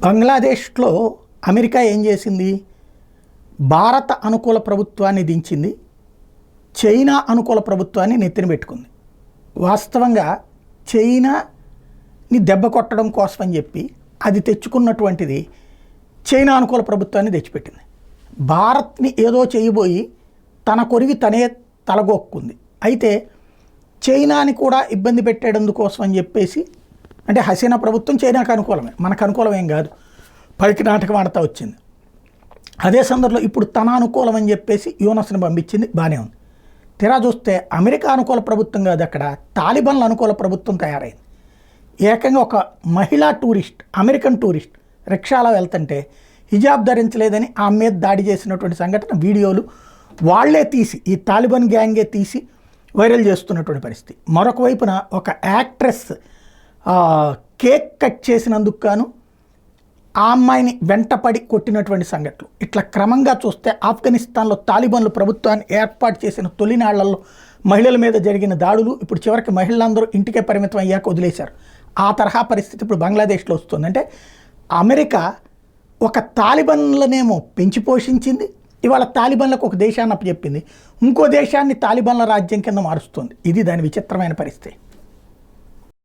బంగ్లాదేశ్లో అమెరికా ఏం చేసింది? భారత అనుకూల ప్రభుత్వాన్ని దించింది, చైనా అనుకూల ప్రభుత్వాన్ని నెత్తిన పెట్టుకుంది. వాస్తవంగా చైనాని దెబ్బ కొట్టడం కోసం అని చెప్పి అది తెచ్చుకున్నటువంటిది చైనా అనుకూల ప్రభుత్వాన్ని తెచ్చిపెట్టింది. భారత్ని ఏదో చేయబోయి తన కొరివి తనే తలగొక్కుంది. అయితే చైనాని కూడా ఇబ్బంది పెట్టేందుకోసం అని చెప్పేసి, అంటే హసీనా ప్రభుత్వం చైనాకు అనుకూలమే, మనకు అనుకూలమేం కాదు, పైకి నాటకం ఆడుతూ వచ్చింది. అదే సందర్భంలో ఇప్పుడు తన అనుకూలం అని చెప్పేసి యూనస్ని పంపించింది, బాగానే ఉంది. తీరా చూస్తే అమెరికా అనుకూల ప్రభుత్వం కాదు, అక్కడ తాలిబాన్ల అనుకూల ప్రభుత్వం తయారైంది. ఏకంగా ఒక మహిళా టూరిస్ట్, అమెరికన్ టూరిస్ట్ రిక్షాలో వెళ్తుంటే హిజాబ్ ధరించలేదని ఆమె మీద దాడి చేసినటువంటి సంఘటన వీడియోలు వాళ్లే తీసి, ఈ తాలిబాన్ గ్యాంగే తీసి వైరల్ చేస్తున్నటువంటి పరిస్థితి. మరొక వైపున ఒక యాక్ట్రెస్ కేక్ కట్ చేసినందుకు గాను ఆ అమ్మాయిని వెంటపడి కొట్టినటువంటి సంఘటనలు. ఇట్లా క్రమంగా చూస్తే ఆఫ్ఘనిస్తాన్లో తాలిబాన్లు ప్రభుత్వాన్ని ఏర్పాటు చేసిన తొలినాళ్లలో మహిళల మీద జరిగిన దాడులు ఇప్పుడు చివరికి మహిళలందరూ ఇంటికే పరిమితం అయ్యాక వదిలేశారు. ఆ తరహా పరిస్థితి ఇప్పుడు బంగ్లాదేశ్లో వస్తుంది. అంటే అమెరికా ఒక తాలిబాన్లనేమో పెంచి పోషించింది, ఇవాళ తాలిబాన్లకు ఒక దేశాన్ని అప్పచెప్పింది, ఇంకో దేశాన్ని తాలిబాన్ల రాజ్యం కింద మారుస్తుంది. ఇది దాని విచిత్రమైన పరిస్థితి.